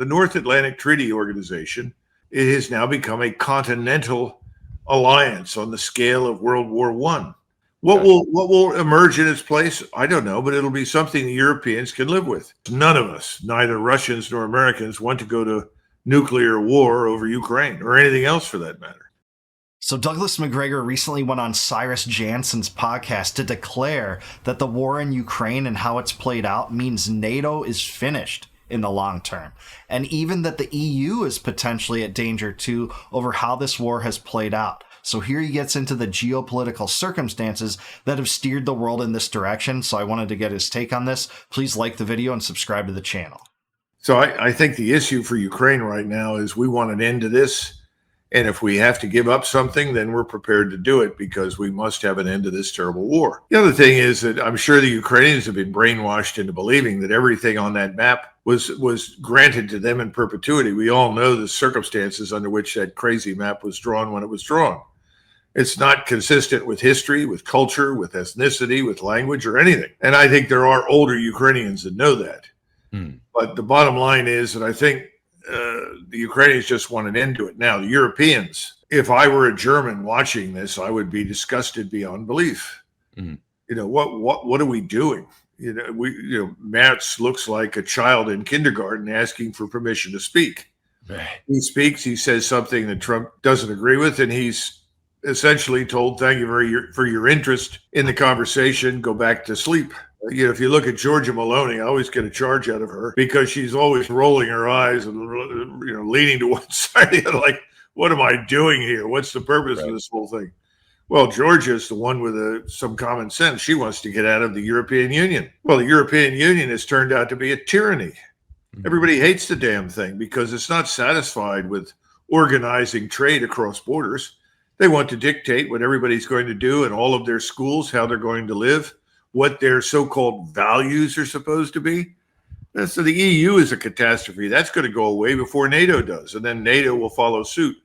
the North Atlantic Treaty Organization, it has now become a continental alliance on the scale of World War I. What will emerge in its place? I don't know, but it'll be something the Europeans can live with. None of us, neither Russians nor Americans, want to go to nuclear war over Ukraine or anything else for that matter. So Douglas Macgregor recently went on Cyrus Jansen's podcast to declare that the war in Ukraine and how it's played out means NATO is finished in the long term, and even that the EU is potentially at danger too over how this war has played out. So here he gets into the geopolitical circumstances that have steered the world in this direction. So I wanted to get his take on this. Please like the video and subscribe to the channel. So I think the issue for Ukraine right now is we want an end to this. And if we have to give up something, then we're prepared to do it because we must have an end to this terrible war. The other thing is that I'm sure the Ukrainians have been brainwashed into believing that everything on that map was granted to them in perpetuity. We all know the circumstances under which that crazy map was drawn when it was drawn. It's not consistent with history, with culture, with ethnicity, with language, or anything. And I think there are older Ukrainians that know that. But the bottom line is that I think the Ukrainians just want an end to it. Now, the Europeans, if I were a German watching this, I would be disgusted beyond belief. You know, what are we doing? Merz looks like a child in kindergarten asking for permission to speak. He speaks, he says something that Trump doesn't agree with, and he's essentially told, thank you for your interest in the conversation, go back to sleep. You know, if you look at Georgia Maloney, I always get a charge out of her because she's always rolling her eyes and, you know, leaning to one side, like, what am I doing here? What's the purpose of this whole thing? Well, Georgia is the one with some common sense. She wants to get out of the European Union. Well, the European Union has turned out to be a tyranny. Everybody hates the damn thing because it's not satisfied with organizing trade across borders. They want to dictate what everybody's going to do in all of their schools, how they're going to live, what their so-called values are supposed to be. So the EU is a catastrophe. That's going to go away before NATO does, and then NATO will follow suit.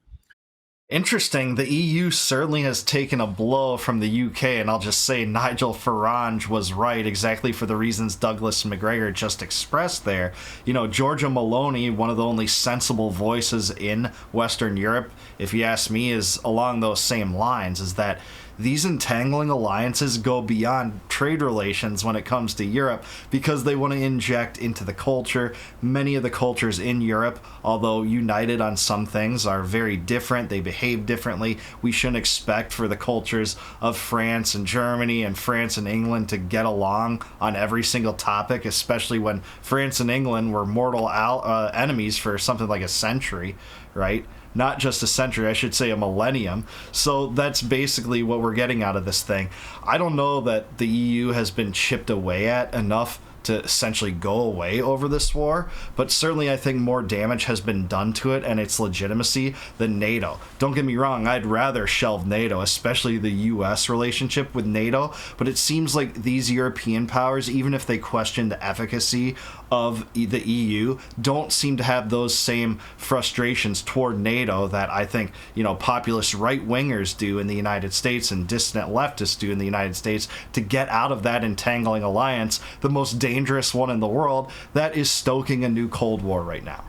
Interesting. The EU certainly has taken a blow from the UK, and I'll just say Nigel Farage was right exactly for the reasons Douglas Macgregor just expressed there. You know, Georgia Maloney, one of the only sensible voices in Western Europe, if you ask me, is along those same lines, is that these entangling alliances go beyond trade relations when it comes to Europe because they want to inject into the culture. Many of the cultures in Europe, although united on some things, are very different. They behave differently. We shouldn't expect for the cultures of France and Germany and France and England to get along on every single topic, especially when France and England were mortal enemies for something like a century, right? Not just a century, I should say a millennium. So that's basically what we're getting out of this thing. I don't know that the EU has been chipped away at enough to essentially go away over this war, but certainly I think more damage has been done to it and its legitimacy than NATO. Don't get me wrong, I'd rather shelve NATO, especially the US relationship with NATO, but it seems like these European powers, even if they question the efficacy of the EU, don't seem to have those same frustrations toward NATO that I think, you know, populist right-wingers do in the United States and dissident leftists do in the United States to get out of that entangling alliance, the most dangerous one in the world, that is stoking a new Cold War right now.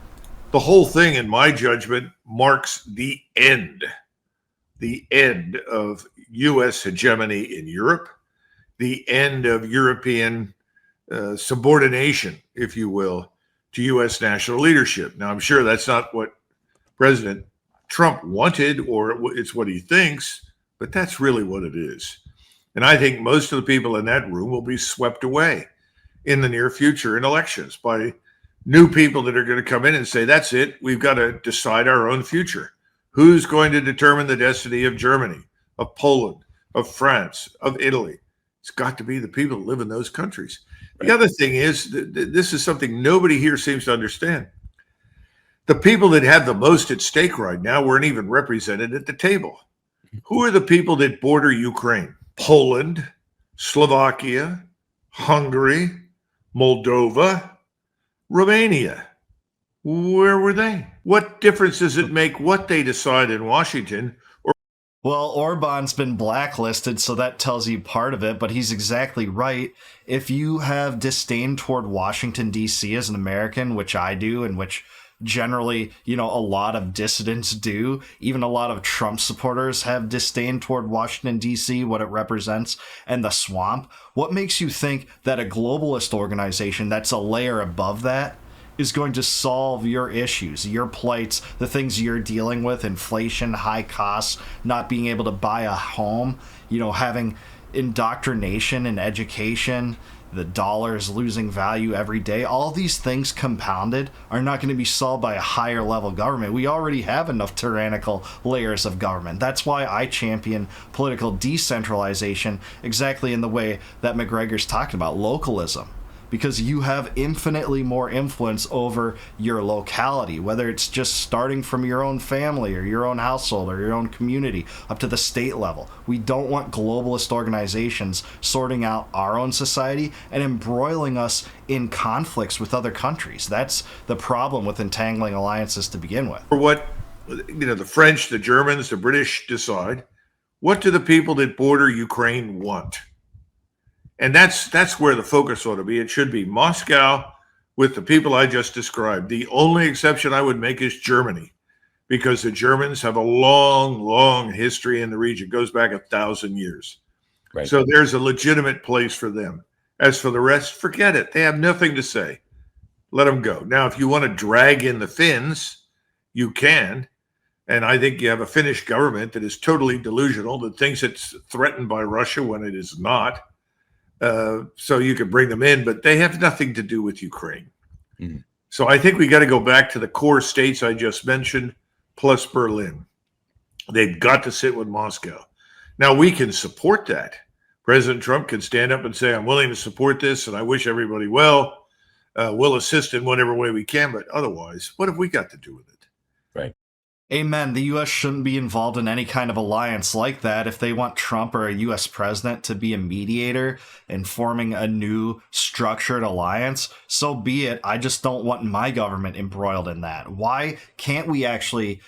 The whole thing, in my judgment, marks the end of U.S. hegemony in Europe, the end of European subordination, if you will, to U.S. national leadership. Now, I'm sure that's not what President Trump wanted, or it's what he thinks, but that's really what it is. And I think most of the people in that room will be swept away in the near future in elections by new people that are going to come in and say, that's it, we've got to decide our own future. Who's going to determine the destiny of Germany, of Poland, of France, of Italy? It's got to be the people that live in those countries. The other thing is, this is something nobody here seems to understand. The people that have the most at stake right now weren't even represented at the table. Who are the people that border Ukraine? Poland, Slovakia, Hungary, Moldova, Romania. Where were they? What difference does it make what they decide in Washington? Well, Orban's been blacklisted, so that tells you part of it, but he's exactly right. If you have disdain toward Washington, D.C. as an American, which I do, and which generally, a lot of dissidents do. Even a lot of Trump supporters have disdain toward Washington, D.C., what it represents, and the swamp. What makes you think that a globalist organization that's a layer above that is going to solve your issues, your plights, the things you're dealing with, inflation, high costs, not being able to buy a home, having indoctrination and education, the dollar is losing value every day. All these things compounded are not going to be solved by a higher level government. We already have enough tyrannical layers of government. That's why I champion political decentralization exactly in the way that Macgregor's talking about, localism. Because you have infinitely more influence over your locality, whether it's just starting from your own family or your own household or your own community up to the state level. We don't want globalist organizations sorting out our own society and embroiling us in conflicts with other countries. That's the problem with entangling alliances to begin with. For what, the French, the Germans, the British decide, what do the people that border Ukraine want? And that's where the focus ought to be. It should be Moscow with the people I just described. The only exception I would make is Germany, because the Germans have a long, long history in the region. It goes back 1,000 years. Right. So there's a legitimate place for them. As for the rest, forget it. They have nothing to say. Let them go. Now, if you want to drag in the Finns, you can. And I think you have a Finnish government that is totally delusional, that thinks it's threatened by Russia when it is not. So you could bring them in, but they have nothing to do with Ukraine. Mm-hmm. So I think we got to go back to the core states I just mentioned, plus Berlin. They've got to sit with Moscow. Now, we can support that. President Trump can stand up and say, I'm willing to support this, and I wish everybody well. We'll assist in whatever way we can, but otherwise, what have we got to do with it? Right. Amen. The U.S. shouldn't be involved in any kind of alliance like that. If they want Trump or a U.S. president to be a mediator in forming a new structured alliance, so be it. I just don't want my government embroiled in that. Why can't we actually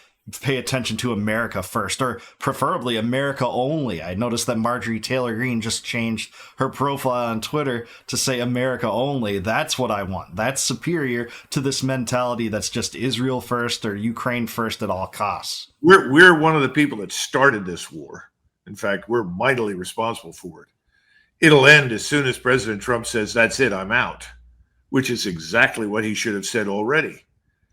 pay attention to America first, or preferably America only? I noticed that Marjorie Taylor Greene just changed her profile on Twitter to say America only. That's what I want. That's superior to this mentality that's just Israel first or Ukraine first at all costs. We're one of the people that started this war. In fact, we're mightily responsible for it. It'll end as soon as President Trump says, that's it, I'm out, which is exactly what he should have said already.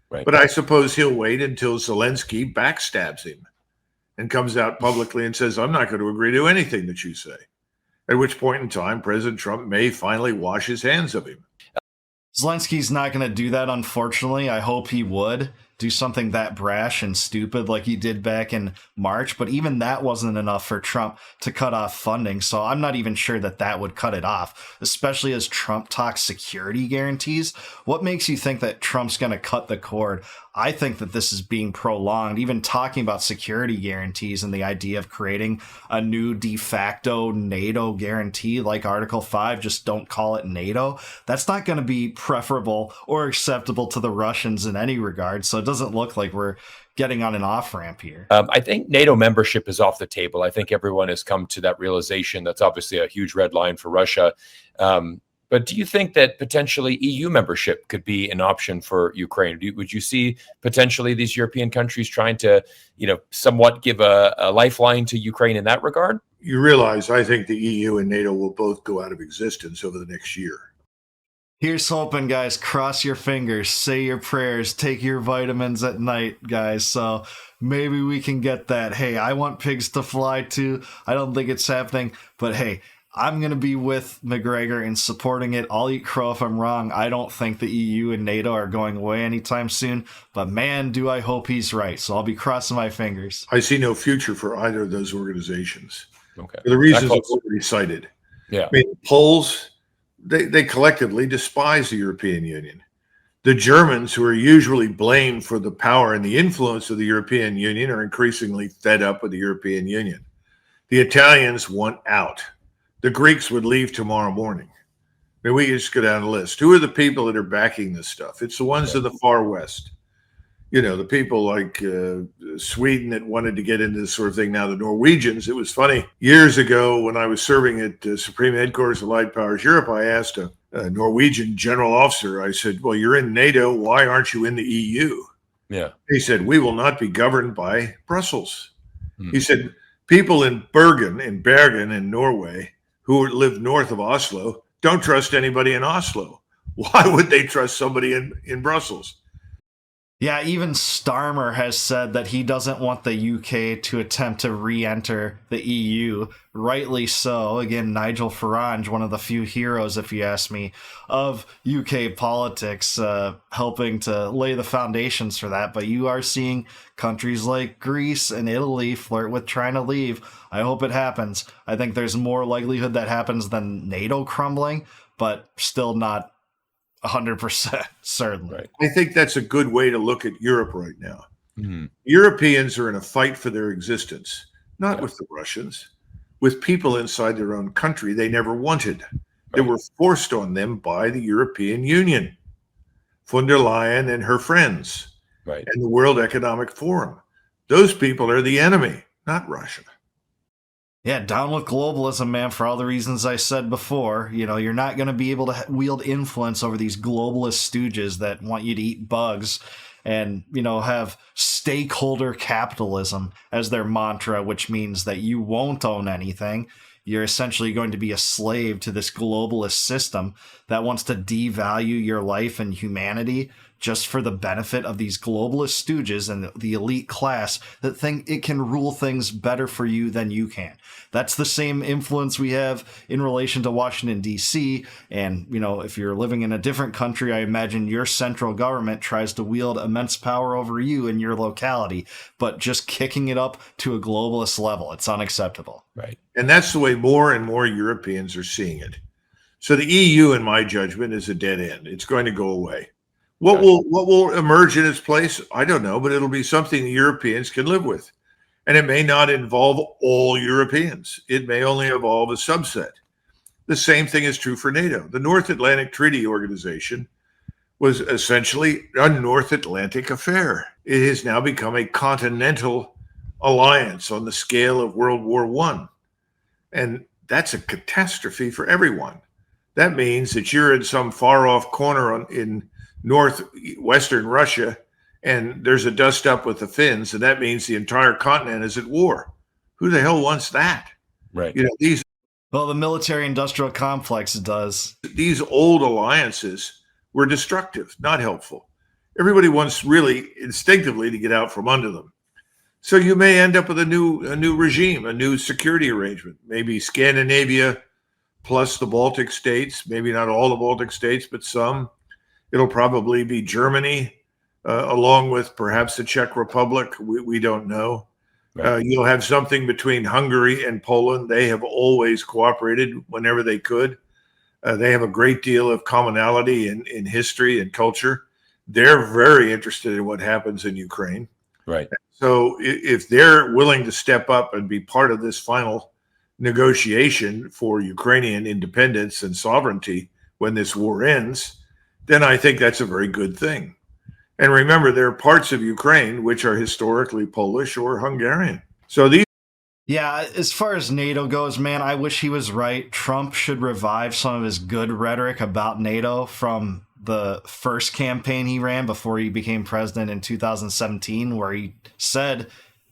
Right. But I suppose he'll wait until Zelensky backstabs him and comes out publicly and says, I'm not going to agree to anything that you say. At which point in time, President Trump may finally wash his hands of him. Zelensky's not going to do that, unfortunately. I hope he would do something that brash and stupid like he did back in March. But even that wasn't enough for Trump to cut off funding. So I'm not even sure that that would cut it off, especially as Trump talks security guarantees. What makes you think that Trump's going to cut the cord? I think that this is being prolonged, even talking about security guarantees and the idea of creating a new de facto NATO guarantee like Article 5, just don't call it NATO. That's not going to be preferable or acceptable to the Russians in any regard. So it doesn't look like we're getting on an off ramp here. I think NATO membership is off the table. I think everyone has come to that realization. That's obviously a huge red line for Russia. But do you think that potentially EU membership could be an option for Ukraine? Would you see potentially these European countries trying to, somewhat give a lifeline to Ukraine in that regard? You realize I think the EU and NATO will both go out of existence over the next year. Here's hoping, guys. Cross your fingers, say your prayers, take your vitamins at night, guys. So maybe we can get that. Hey, I want pigs to fly too. I don't think it's happening, but hey, I'm going to be with Macgregor in supporting it. I'll eat crow if I'm wrong. I don't think the EU and NATO are going away anytime soon, but man, do I hope he's right. So I'll be crossing my fingers. I see no future for either of those organizations. Okay. For the reasons I've already cited. Yeah. I mean, Poles, they collectively despise the European Union. The Germans, who are usually blamed for the power and the influence of the European Union, are increasingly fed up with the European Union. The Italians want out. The Greeks would leave tomorrow morning. I mean, we just go down the list. Who are the people that are backing this stuff? It's the ones in the far west. The people like Sweden that wanted to get into this sort of thing. Now, the Norwegians, it was funny. Years ago, when I was serving at Supreme Headquarters of Allied Powers Europe, I asked a Norwegian general officer, I said, well, you're in NATO. Why aren't you in the EU? Yeah. He said, we will not be governed by Brussels. Hmm. He said, people in Bergen in Norway, who live north of Oslo, don't trust anybody in Oslo. Why would they trust somebody in Brussels? Yeah, even Starmer has said that he doesn't want the UK to attempt to re-enter the EU. Rightly so. Again, Nigel Farage, one of the few heroes, if you ask me, of UK politics, helping to lay the foundations for that. But you are seeing countries like Greece and Italy flirt with trying to leave. I hope it happens. I think there's more likelihood that happens than NATO crumbling, but still not 100% certain. Right. I think that's a good way to look at Europe right now. Hmm. Europeans are in a fight for their existence, not Yeah. with the Russians, with people inside their own country they never wanted. They Right. were forced on them by the European Union, von der Leyen and her friends, Right. and the World Economic Forum. Those people are the enemy, not Russia. Yeah, down with globalism, man, for all the reasons I said before. You know, you're not going to be able to wield influence over these globalist stooges that want you to eat bugs and, you know, have stakeholder capitalism as their mantra, which means that you won't own anything. You're essentially going to be a slave to this globalist system that wants to devalue your life and humanity just for the benefit of these globalist stooges and the elite class that think it can rule things better for you than you can. That's the same influence we have in relation to Washington, D.C. And, you know, if you're living in a different country, I imagine your central government tries to wield immense power over you in your locality, but just kicking it up to a globalist level. It's unacceptable. Right. And that's the way more and more Europeans are seeing it. So the EU, in my judgment, is a dead end. It's going to go away. What will emerge in its place? I don't know, but it'll be something the Europeans can live with. And it may not involve all Europeans. It may only involve a subset. The same thing is true for NATO. The North Atlantic Treaty Organization was essentially a North Atlantic affair. It has now become a continental alliance on the scale of World War I. And that's a catastrophe for everyone. That means that you're in some far off corner in northwestern Russia, and there's a dust up with the Finns, and that means the entire continent is at war. Who the hell wants that? Right. You know, Well, the military-industrial complex does. These old alliances were destructive, not helpful. Everybody wants really instinctively to get out from under them. So you may end up with a new regime, a new security arrangement, maybe Scandinavia plus the Baltic states, maybe not all the Baltic states, but some. It'll probably be Germany, along with perhaps the Czech Republic. We don't know. Right. You'll have something between Hungary and Poland. They have always cooperated whenever they could. They have a great deal of commonality in history and culture. They're very interested in what happens in Ukraine. Right. So if they're willing to step up and be part of this final negotiation for Ukrainian independence and sovereignty when this war ends, then I think that's a very good thing. And remember, there are parts of Ukraine which are historically Polish or Hungarian. So these. Yeah, as far as NATO goes, man, I wish he was right. Trump should revive some of his good rhetoric about NATO from the first campaign he ran before he became president in 2017, where he said,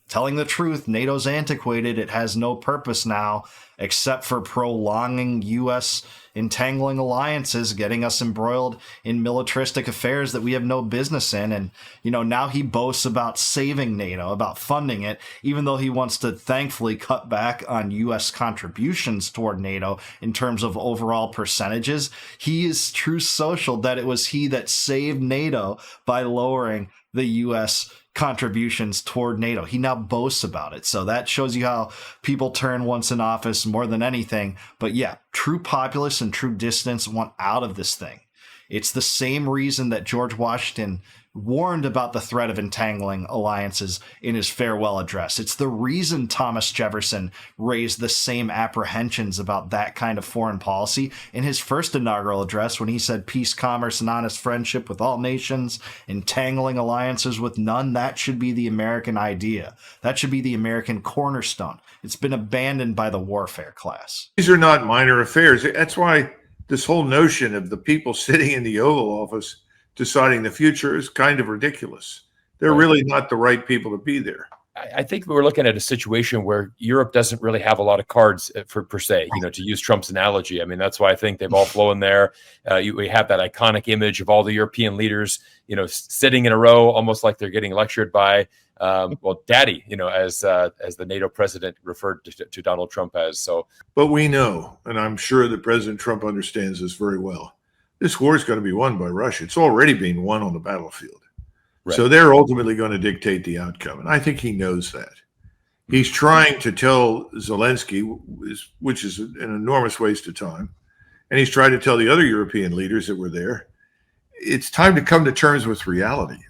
telling the truth, NATO's antiquated. It has no purpose now except for prolonging U.S. entangling alliances, getting us embroiled in militaristic affairs that we have no business in. And, you know, now he boasts about saving NATO, about funding it, even though he wants to thankfully cut back on U.S. contributions toward NATO in terms of overall percentages. He is true social that it was he that saved NATO by lowering the U.S. contributions toward NATO. He now boasts about it. So that shows you how people turn once in office more than anything. But yeah, true populists and true dissidents want out of this thing. It's the same reason that George Washington warned about the threat of entangling alliances in his farewell address. It's the reason Thomas Jefferson raised the same apprehensions about that kind of foreign policy in his first inaugural address when he said peace, commerce, and honest friendship with all nations, entangling alliances with none. That should be the American idea. That should be the American cornerstone. It's been abandoned by the warfare class. These are not minor affairs. That's why this whole notion of the people sitting in the Oval Office deciding the future is kind of ridiculous. they're Right. really not the right people to be there. I think we're looking at a situation where Europe doesn't really have a lot of cards for per se, to use Trump's analogy. I mean, that's why I think they've all flown there. We have that iconic image of all the European leaders, sitting in a row, almost like they're getting lectured by, daddy, as the NATO president referred to Donald Trump as. So, But we know, and I'm sure that President Trump understands this very well, this war is going to be won by Russia. It's already being won on the battlefield. right. So they're ultimately going to dictate the outcome. And I think he knows that. He's trying to tell Zelensky, which is an enormous waste of time, and he's trying to tell the other European leaders that were there, it's time to come to terms with reality.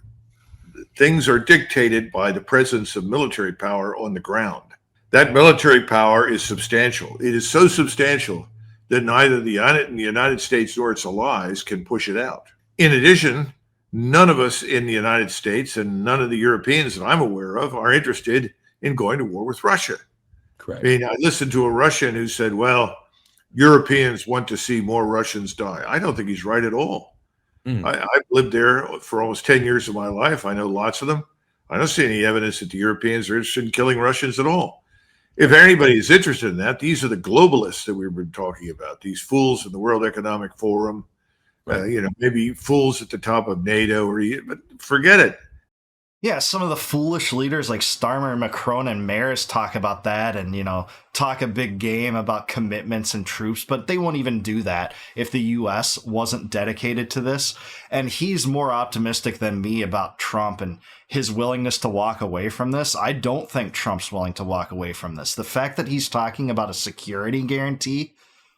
Things are dictated by the presence of military power on the ground. That military power is substantial. It is so substantial that neither the United States nor its allies can push it out. In addition, none of us in the United States and none of the Europeans that I'm aware of are interested in going to war with Russia. Correct. I mean, I listened to a Russian who said, well, Europeans want to see more Russians die. I don't think he's right at all. I've lived there for almost 10 years of my life. I know lots of them. I don't see any evidence that the Europeans are interested in killing Russians at all. If anybody is interested in that, these are the globalists that we've been talking about, these fools in the World Economic Forum. Right. Maybe fools at the top of NATO, but forget it. Yeah, some of the foolish leaders like Starmer, Macron, and Maris talk about that and, talk a big game about commitments and troops, but they won't even do that if the U.S. wasn't dedicated to this. And he's more optimistic than me about Trump and his willingness to walk away from this. I don't think Trump's willing to walk away from this. The fact that he's talking about a security guarantee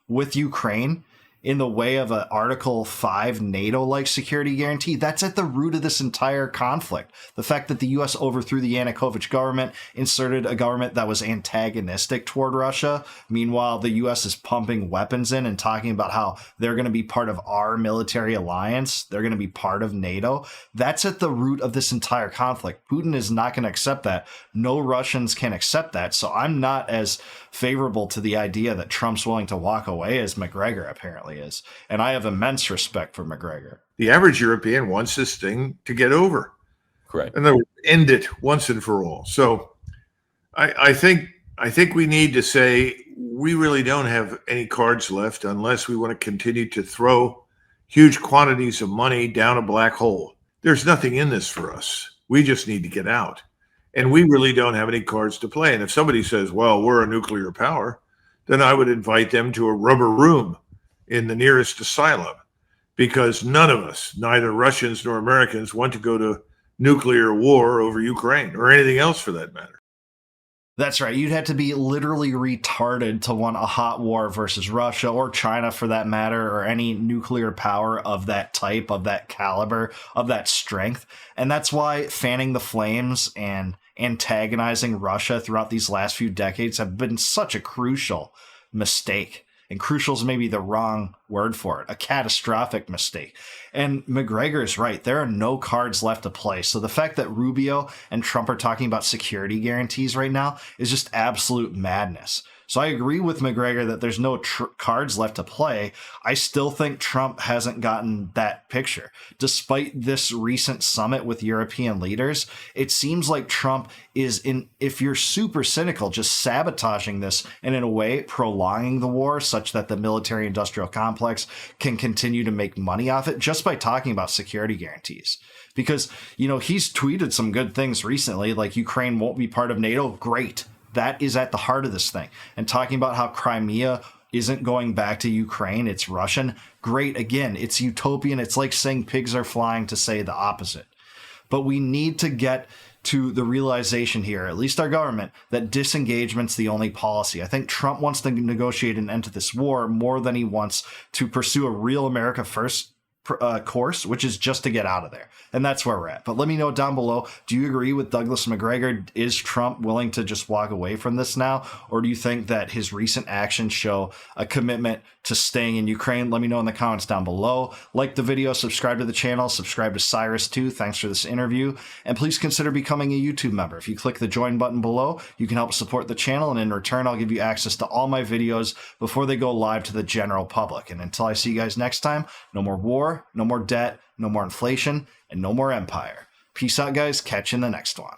with Ukraine in the way of an Article 5 NATO-like security guarantee, that's at the root of this entire conflict. The fact that the U.S. overthrew the Yanukovych government, inserted a government that was antagonistic toward Russia. Meanwhile, the U.S. is pumping weapons in and talking about how they're going to be part of our military alliance. They're going to be part of NATO. That's at the root of this entire conflict. Putin is not going to accept that. No Russians can accept that. So I'm not as favorable to the idea that Trump's willing to walk away as Macgregor apparently is. And I have immense respect for Macgregor. The average European wants this thing to get over. Correct. And then end it once and for all. So I think we need to say we really don't have any cards left unless we want to continue to throw huge quantities of money down a black hole. There's nothing in this for us. We just need to get out. And we really don't have any cards to play. And if somebody says, well, we're a nuclear power, then I would invite them to a rubber room in the nearest asylum, because none of us, neither Russians nor Americans, want to go to nuclear war over Ukraine or anything else for that matter. That's right. You'd have to be literally retarded to want a hot war versus Russia or China for that matter, or any nuclear power of that type, of that caliber, of that strength. And that's why fanning the flames and antagonizing Russia throughout these last few decades have been such a crucial mistake. And crucial is maybe the wrong word for it, a catastrophic mistake. And Macgregor is right. There are no cards left to play. So the fact that Rubio and Trump are talking about security guarantees right now is just absolute madness. So I agree with Macgregor that there's no cards left to play. I still think Trump hasn't gotten that picture. Despite this recent summit with European leaders, it seems like Trump is, if you're super cynical, just sabotaging this and in a way prolonging the war such that the military-industrial complex can continue to make money off it just by talking about security guarantees. Because, he's tweeted some good things recently, like Ukraine won't be part of NATO. Great. That is at the heart of this thing. And talking about how Crimea isn't going back to Ukraine, it's Russian. Great. Again, it's utopian. It's like saying pigs are flying to say the opposite. But we need to get to the realization here, at least our government, that disengagement's the only policy. I think Trump wants to negotiate an end to this war more than he wants to pursue a real America First course, which is just to get out of there. And that's where we're at. But let me know down below, do you agree with Douglas Macgregor? Is Trump willing to just walk away from this now? Or do you think that his recent actions show a commitment to staying in Ukraine? Let me know in the comments down below. Like the video, subscribe to the channel, subscribe to Cyrus too. Thanks for this interview. And please consider becoming a YouTube member. If you click the join button below, you can help support the channel. And in return, I'll give you access to all my videos before they go live to the general public. And until I see you guys next time, no more war, no more debt, no more inflation, and no more empire. Peace out, guys. Catch you in the next one.